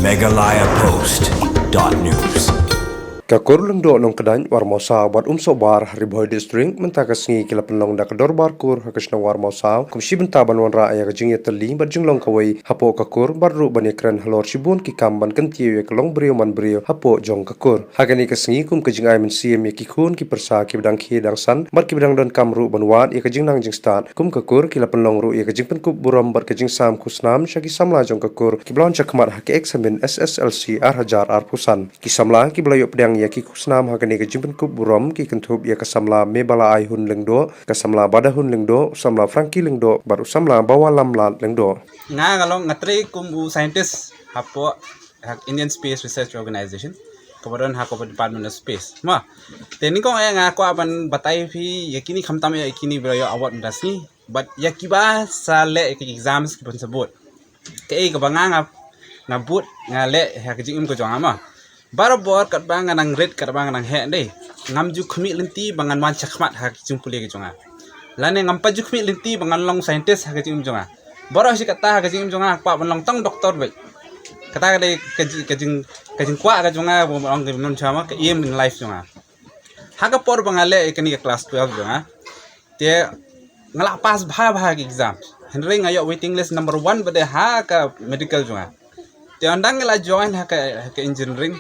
megalayapost.news. Kakur lengdo nong kedany warmosa buat sobar riboy district mentakas ngi kila penlong da kedor barkur hakasna warmosa kumsi benta banwan ra ya kajing ya teli bar jinglong kawai hapo kakur baru banekran halor sibun ki kamban kentiu ya kelong brio man brio hapo jong kakur hagani kasngi kum kajing ay men siem ya ki khun ki persa ki bedang ki dang san bar ki bedang don kamru banwan ya kajing nang jing stat kum kakur kila penlong ru ya kajing penkup buram bar kajing sam kusnam syaki samla jong kakur ki blon chakmat hak examen SSLC ar hajar ar pusan ki samla ki blayo pedang ya ki kusnam hagani ka jimpen kup buram ki kentup ya kasamla mebala ai hun lengdo kasamla bada hun lengdo samla franki lengdo baru samla bawa lamlat lengdo nga ngalong ngatri kumbu scientist hapo hak Indian Space Research Organization kemudian hak Department of Space ma teni ko ay nga ko aban batay fi yakini khamtam ya yakini belayo award ndasni but yakiba sa le exams ki pun sebut kay ka banga nga but nga le hak jing ko jong ama barabor kat bangan ang red kat bangan ang he deh ngamju khmi lenti bangan man chakmat hak jing puli ke jonga lane ngampaju khmi lenti bangan long scientist hak jing jonga baro si kata hak jing jonga pa ban long tang doktor bai kata de kajing kwa ka jonga long non chama ka aim in life jonga hak por bangale ekani class 12 jonga te ngala pas bha exam henry ngayo waiting list number 1 bade ha ka medical jonga te andang la join ha ka engineering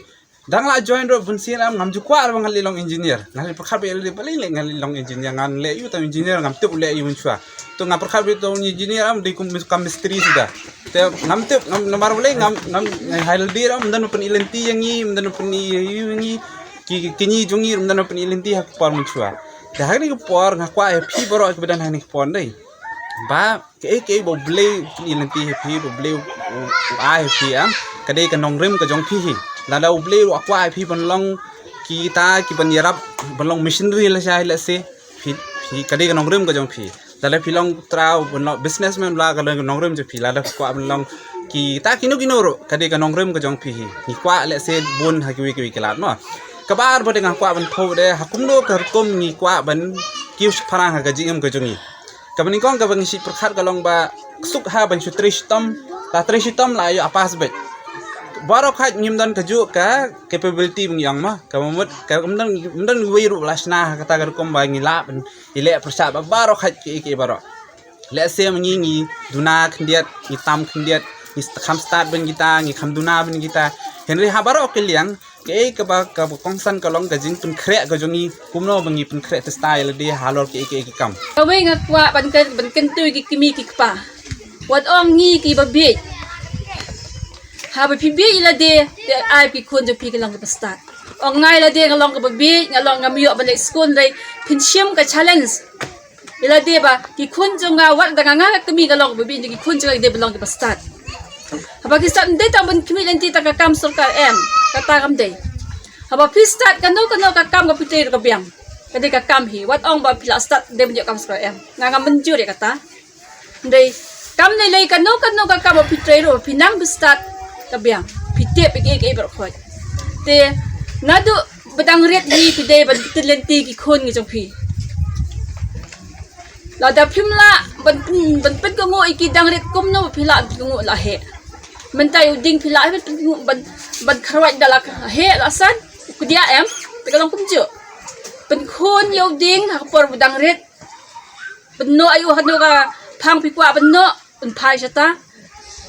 dang la join ro bun siram ngam jukwa ro ngali long engineer ngali perkhar be le paling le ngali long engineer ngan le yu ta engineer ngam tup le yu chua to ngam perkhar be to engineer am di kum mistri sudah te ngam tup ngam nomor le ngam hail dir am dan pen ilenti yangi dan pen yangi kini jungi dan pen ilenti hak par mun chua da hak ni ko por ngakwa fi boro ke badan hak ni pon dei ba ke bo ble ilenti fi bo ble ai fi am kadai ka nong rim ka jong fi lada ubli wakwa pi banlong kita ki banyarap banlong machinery la sai la se pi kadi ka nongrim ka jong pi lada pilong trao banlong businessman la ka nongrim je pi lada kwa banlong kita kino ro kadi ka nongrim ka jong pi ni kwa la se bun hakiwi ki kelat no kabar bode ngah kwa ban tho de hakumno ka kom ni kwa ban kiu parang ka jingam ka jongi kabani kong ka bangi si perkhat ka long ba suk ha ban sutristom la yo apas bet baru kat nyimdan keju ka capability mengyang mah kamut kemudian wiru lasna kata garkom bangi la ile persa baru kat ke baru le se mengingi duna kendiat hitam kendiat kham start ben kita ngi kham duna ben kita henry ha baru keliang ke ba ka kongsan kalong ka jing pun krek ka jongi kumno bangi pun krek style de halor ke kam kawe ngakwa ban ken tu ki kimi ki pa wat ong ngi ki babi habi pibi ila de ai pi kun jo pi ka lang ka start ong ngai la de ngalong ka babi ngalong ngamiyo ba le school dai pinsiam ka challenge ila de ba ki kun jo nga wat da nga ka mi ngalong babi ki kun jo de belong ka start haba ki start de ta ban kimi lenti ta ka kam sarkar em kata kam de haba pi start kano ka kam ka pitir ka biang kade ka kam hi wat ong ba pila start de ben kam sarkar em nga menjur ya kata dei kam nei lei kano ka kam pitir ro pinang bi start kabiang pite pike berkhoi te nadu badang ret ni pide ban lenti ki khon ngi jong phi la da phimla ban pet ko ngo iki dang ret kum no phila ngo la he mentai uding phila ban kharwai dala he la san ku dia em te kalong kum ju ban khon yo ding ha por badang ret ban no ayu hanu ka phang phi kwa ban no ban phai chata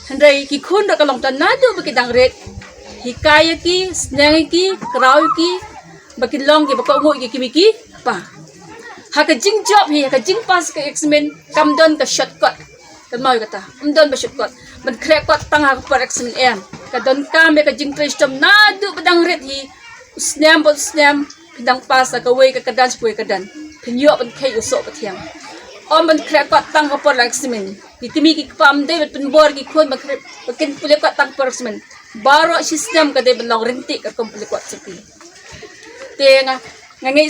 Hendai ki khun da kalong tan nadu baki dang ret hikaya ki snang ki kraw ki baki long ki bako ngo ki kimiki pa ha ka jing job hi ka jing pas ka examen kam don ka shortcut kan mau kata don ba shortcut ban crack kot tang ha per examen em ka don kam ka jing tristom nadu badang ret hi snam pindang pas ka way ka kadan spui kadan pinyo ban kai usok pathiang om ban crack kot tang ha per examen kimi ki pam de pen bor ki khon bakin pule ko tang persmen baro system ka de belong renti ka komple ko sepi te nga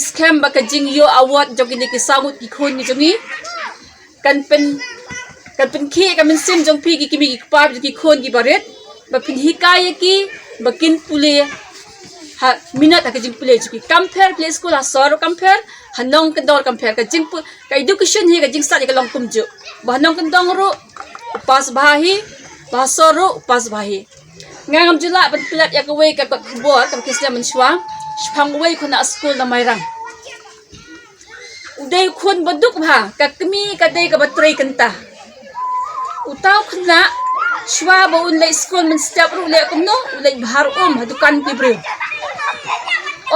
scam ba ka jing yo award jogi ki samut ki khon ni jongi kan pen ki ka min sim jong pi ki kimi ki pam ki khon ki baret ba pin hikaya ki bakin pule ha minat ka jing pule ki compare play school ha sor compare hanong kendor compare ka jing ka education hi ka jing sa ka long kumju bahanong kendong ro upas bahi basoro upas bahi ngam jula ban pilat ya kawai ka kot kubor kam kisnya mensuang spang wei khona school na mairang uday khun baduk bha ka kami ka dei ka batrai kanta utaw khna shwa ba un lai school men step ru le kumno ulai bahar dukan kibreu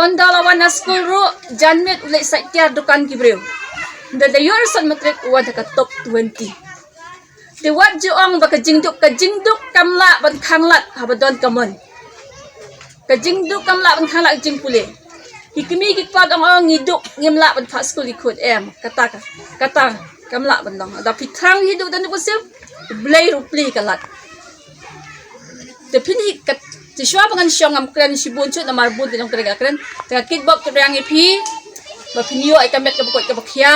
on dalawan school ru janmet ulai saitiar dukan kibreu da yor san matrek wa ka top 20 de wat juang ba ka jingduk kamla ban khanglat habadon kamon ka jingduk kamla ban khanglat jing pule hikmi ki pat ong ngiduk ngimla ban fa school ikut em kata kamla ban dong da pitrang hiduk dan pusip blai rupli kalat de pini kat ti shwa bangan syong am kran sibun chu na marbun dinong kren kren ta kitbok yang ipi ba pinyo ay kamet ka bukot ka bakya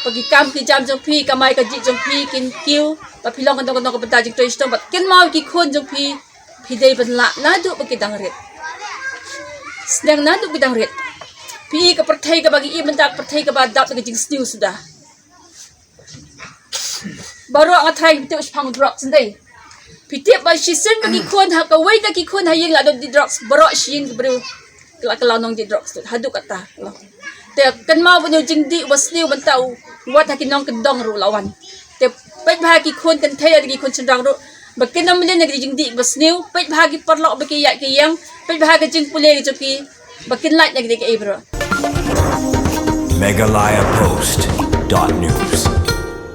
pagi kam ki jam jong pi kamay ka ji jong pi kin kiu pa pilong kan dong ka bata jing toy stong bat kin mau ki khon jong pi dei ban la na du ba ki dang ret snang na du bi dang ret pi ka perthai ka bagi i mendak perthai ka ba dap ka jing stiu sudah baru ang thai tu spang drugs ndai pitip ba shisen bagi khon ha ka wai ta ki khon ha yeng la do di drugs baro shin bro kala nong di drugs hadu kata te kan mau bunyo jingdi wasliu bantau wat hakin nong kendong ru lawan te pet bhagi khon kan thaya gi khon chendang ru bakin nam len gi jingdi wasliu pet bhagi parlok baki ya ki yang pet bhagi jing pule gi joki bakin light gi ke ibro MegalayaPost.news